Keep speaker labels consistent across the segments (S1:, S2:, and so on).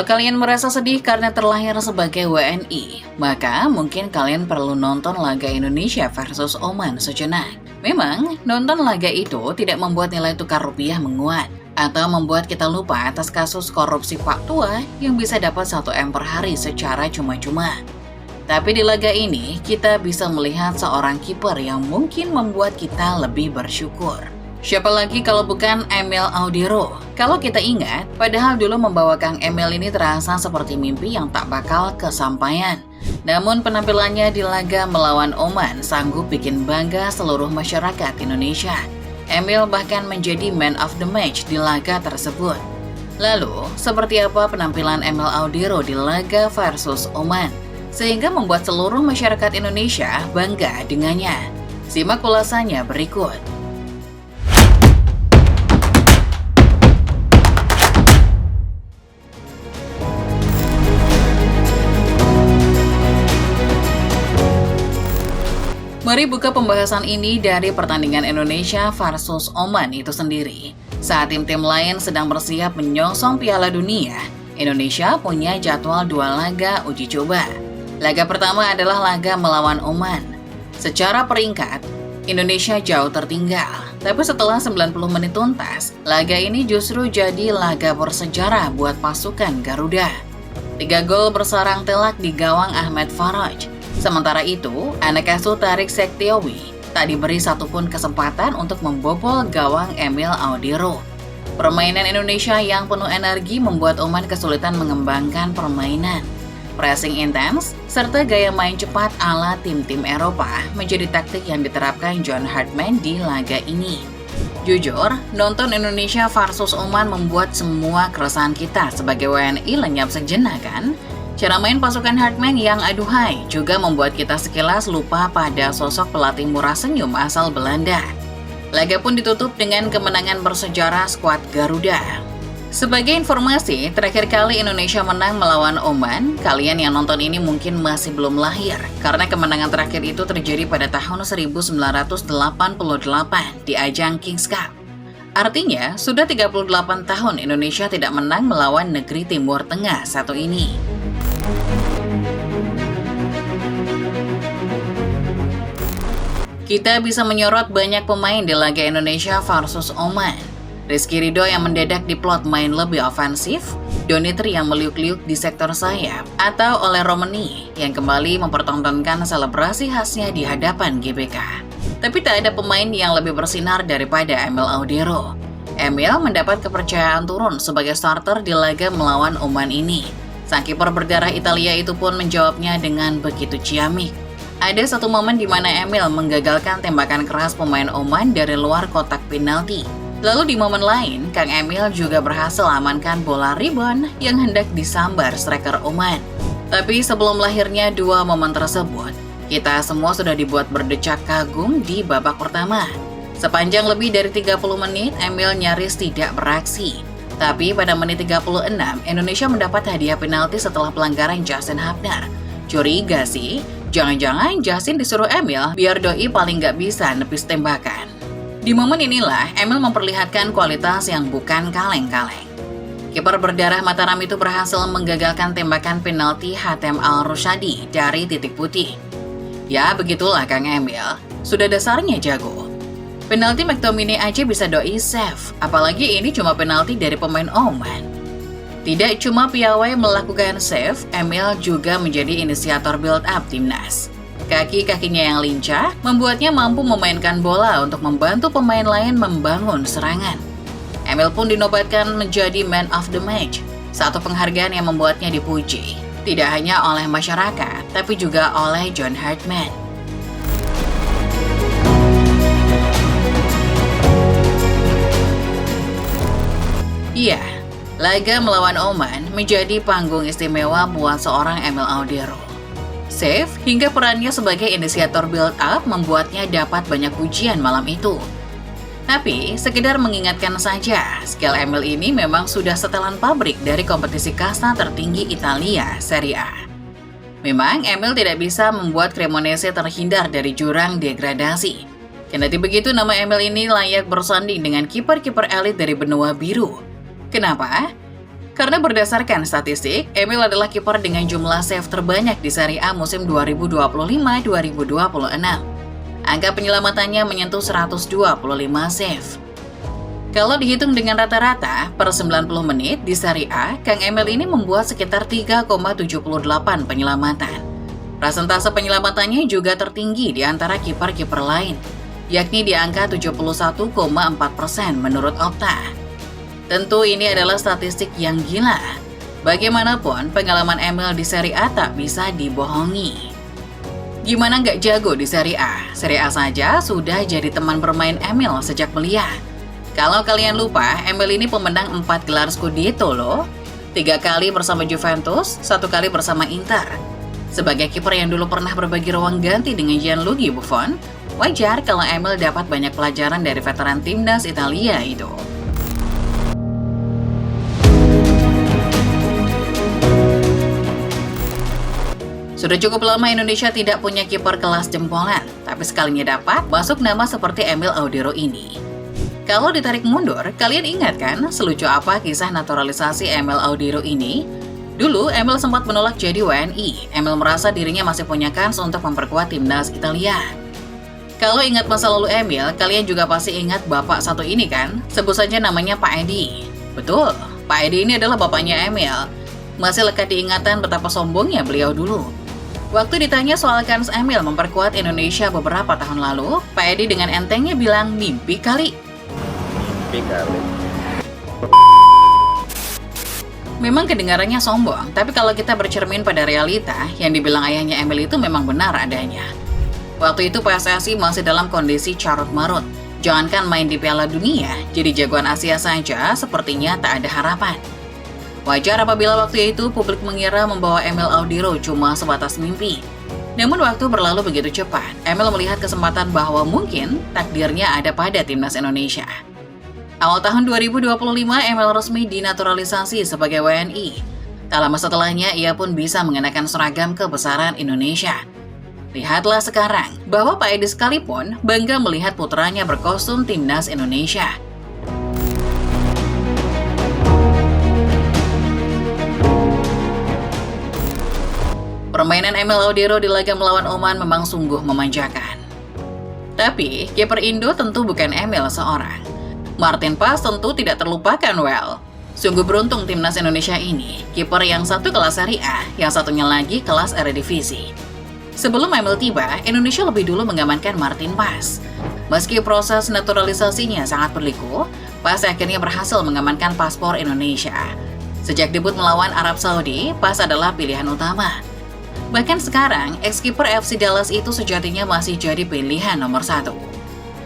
S1: kalian merasa sedih karena terlahir sebagai WNI, maka mungkin kalian perlu nonton laga Indonesia versus Oman sejenak. Memang, nonton laga itu tidak membuat nilai tukar rupiah menguat, atau membuat kita lupa atas kasus korupsi Pak Tua yang bisa dapat 1 M per hari secara cuma-cuma. Tapi di laga ini, kita bisa melihat seorang kiper yang mungkin membuat kita lebih bersyukur. Siapa lagi kalau bukan Emil Audero? Kalau kita ingat, padahal dulu membawa Kang Emil ini terasa seperti mimpi yang tak bakal kesampaian. Namun penampilannya di laga melawan Oman sanggup bikin bangga seluruh masyarakat Indonesia. Emil bahkan menjadi man of the match di laga tersebut. Lalu, seperti apa penampilan Emil Audero di laga versus Oman, sehingga membuat seluruh masyarakat Indonesia bangga dengannya? Simak ulasannya berikut. Mari buka pembahasan ini dari pertandingan Indonesia versus Oman itu sendiri. Saat tim-tim lain sedang bersiap menyongsong Piala Dunia, Indonesia punya jadwal 2 laga uji coba. Laga pertama adalah laga melawan Oman. Secara peringkat, Indonesia jauh tertinggal. Tapi setelah 90 menit tuntas, laga ini justru jadi laga bersejarah buat pasukan Garuda. 3 gol bersarang telak di gawang Ahmed Faraj. Sementara itu, anak asuh Tarik Sektiowi tak diberi satupun kesempatan untuk membobol gawang Emil Audero. Permainan Indonesia yang penuh energi membuat Oman kesulitan mengembangkan permainan. Pressing intens, serta gaya main cepat ala tim-tim Eropa menjadi taktik yang diterapkan John Hartman di laga ini. Jujur, nonton Indonesia versus Oman membuat semua keresahan kita sebagai WNI lenyap sejenak kan? Cara main pasukan Hartman yang aduhai juga membuat kita sekilas lupa pada sosok pelatih murah senyum asal Belanda. Laga pun ditutup dengan kemenangan bersejarah skuad Garuda. Sebagai informasi, terakhir kali Indonesia menang melawan Oman, kalian yang nonton ini mungkin masih belum lahir, karena kemenangan terakhir itu terjadi pada tahun 1988 di ajang Kings Cup. Artinya, sudah 38 tahun Indonesia tidak menang melawan negeri Timur Tengah satu ini. Kita bisa menyorot banyak pemain di laga Indonesia versus Oman. Rizky Ridho yang mendadak diplot main lebih ofensif, Donitri yang meliuk-liuk di sektor sayap, atau oleh Romani yang kembali mempertontonkan selebrasi khasnya di hadapan GBK. Tapi tak ada pemain yang lebih bersinar daripada Emil Audero. Emil mendapat kepercayaan turun sebagai starter di laga melawan Oman ini. Sang kiper berdarah Italia itu pun menjawabnya dengan begitu ciamik. Ada satu momen di mana Emil menggagalkan tembakan keras pemain Oman dari luar kotak penalti. Lalu di momen lain, Kang Emil juga berhasil amankan bola rebound yang hendak disambar striker Oman. Tapi sebelum lahirnya 2 momen tersebut, kita semua sudah dibuat berdecak kagum di babak pertama. Sepanjang lebih dari 30 menit, Emil nyaris tidak beraksi. Tapi pada menit 36, Indonesia mendapat hadiah penalti setelah pelanggaran Justin Hapner. Curiga sih, jangan-jangan Justin disuruh Emil biar doi paling nggak bisa nepis tembakan. Di momen inilah, Emil memperlihatkan kualitas yang bukan kaleng-kaleng. Kiper berdarah Mataram itu berhasil menggagalkan tembakan penalti Hatem Al-Rushadi dari titik putih. Ya, begitulah Kang Emil, sudah dasarnya jago. Penalti McTominay aja bisa doi save, apalagi ini cuma penalti dari pemain Oman. Tidak cuma piawai melakukan save, Emil juga menjadi inisiator build-up timnas. Kaki-kakinya yang lincah membuatnya mampu memainkan bola untuk membantu pemain lain membangun serangan. Emil pun dinobatkan menjadi man of the match, satu penghargaan yang membuatnya dipuji, tidak hanya oleh masyarakat, tapi juga oleh John Hartman. Iya, laga melawan Oman menjadi panggung istimewa buat seorang Emil Audero. Save hingga perannya sebagai inisiator build-up membuatnya dapat banyak pujian malam itu. Tapi, sekedar mengingatkan saja, skill Emil ini memang sudah setelan pabrik dari kompetisi kasta tertinggi Italia, Serie A. Memang, Emil tidak bisa membuat Cremonese terhindar dari jurang degradasi. Kendati begitu, nama Emil ini layak bersanding dengan kiper-kiper elit dari benua biru. Kenapa? Karena berdasarkan statistik, Emil adalah kiper dengan jumlah save terbanyak di Serie A musim 2025-2026. Angka penyelamatannya menyentuh 125 save. Kalau dihitung dengan rata-rata, per 90 menit di Serie A, Kang Emil ini membuat sekitar 3,78 penyelamatan. Persentase penyelamatannya juga tertinggi di antara kiper-kiper lain, yakni di angka 71,4% menurut Opta. Tentu ini adalah statistik yang gila. Bagaimanapun, pengalaman Emil di Serie A tak bisa dibohongi. Gimana nggak jago di Serie A? Serie A saja sudah jadi teman bermain Emil sejak belia. Kalau kalian lupa, Emil ini pemenang 4 gelar Scudetto loh. 3 kali bersama Juventus, 1 kali bersama Inter. Sebagai kiper yang dulu pernah berbagi ruang ganti dengan Gianluigi Buffon, wajar kalau Emil dapat banyak pelajaran dari veteran timnas Italia itu. Sudah cukup lama Indonesia tidak punya kiper kelas jempolan, tapi sekalinya dapat masuk nama seperti Emil Audero ini. Kalau ditarik mundur, kalian ingat kan selucu apa kisah naturalisasi Emil Audero ini? Dulu, Emil sempat menolak jadi WNI. Emil merasa dirinya masih punya kans untuk memperkuat timnas Italia. Kalau ingat masa lalu Emil, kalian juga pasti ingat bapak satu ini kan? Sebut saja namanya Pak Edi. Betul, Pak Edi ini adalah bapaknya Emil. Masih lekat diingatan betapa sombongnya beliau dulu. Waktu ditanya soal kans Emil memperkuat Indonesia beberapa tahun lalu, Pak Edi dengan entengnya bilang mimpi kali.
S2: Mimpi kali.
S1: Memang kedengarannya sombong, tapi kalau kita bercermin pada realita, yang dibilang ayahnya Emil itu memang benar adanya. Waktu itu PSSI masih dalam kondisi carut-marut. Jangankan main di Piala Dunia, jadi jagoan Asia saja sepertinya tak ada harapan. Wajar apabila waktu itu publik mengira membawa Emil Audero cuma sebatas mimpi. Namun waktu berlalu begitu cepat, Emil melihat kesempatan bahwa mungkin takdirnya ada pada timnas Indonesia. Awal tahun 2025, Emil resmi dinaturalisasi sebagai WNI. Tak lama setelahnya, ia pun bisa mengenakan seragam kebesaran Indonesia. Lihatlah sekarang, bahwa Pak Edi sekalipun bangga melihat putranya berkostum timnas Indonesia. Permainan Emil Audero di laga melawan Oman memang sungguh memanjakan. Tapi, kiper Indo tentu bukan Emil seorang. Martin Paes tentu tidak terlupakan well. Sungguh beruntung timnas Indonesia ini, kiper yang satu kelas Serie A, yang satunya lagi kelas Eredivisie. Sebelum Emil tiba, Indonesia lebih dulu mengamankan Martin Paes. Meski proses naturalisasinya sangat berliku, Paes akhirnya berhasil mengamankan paspor Indonesia. Sejak debut melawan Arab Saudi, Paes adalah pilihan utama. Bahkan sekarang, ex-kiper FC Dallas itu sejatinya masih jadi pilihan nomor 1.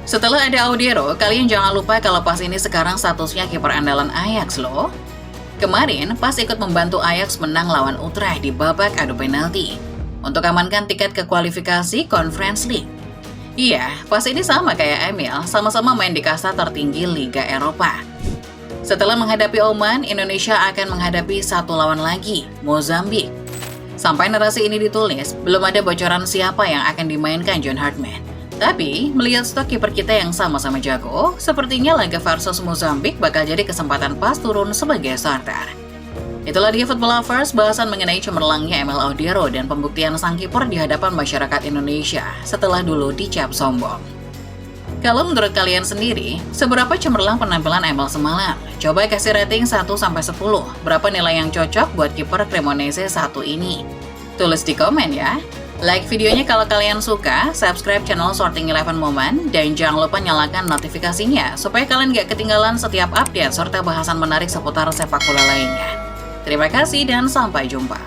S1: Setelah ada Audero, kalian jangan lupa kalau Paes ini sekarang statusnya kiper andalan Ajax loh. Kemarin, Paes ikut membantu Ajax menang lawan Utrecht di babak adu penalti untuk amankan tiket ke kualifikasi Conference League. Iya, Paes ini sama kayak Emil, sama-sama main di kasta tertinggi Liga Eropa. Setelah menghadapi Oman, Indonesia akan menghadapi satu lawan lagi, Mozambik. Sampai narasi ini ditulis, belum ada bocoran siapa yang akan dimainkan John Hartman. Tapi, melihat stok kiper kita yang sama-sama jago, sepertinya laga versus Mozambik bakal jadi kesempatan Paes turun sebagai starter. Itulah dia Football Lovers, bahasan mengenai cemerlangnya Emil Audero dan pembuktian sang kiper di hadapan masyarakat Indonesia setelah dulu dicap sombong. Kalau menurut kalian sendiri, seberapa cemerlang penampilan Emil semalam? Coba kasih rating 1-10, berapa nilai yang cocok buat kiper Cremonese satu ini? Tulis di komen ya. Like videonya kalau kalian suka, subscribe channel Sorting 11 Moment, dan jangan lupa nyalakan notifikasinya supaya kalian gak ketinggalan setiap update serta bahasan menarik seputar sepak bola lainnya. Terima kasih dan sampai jumpa.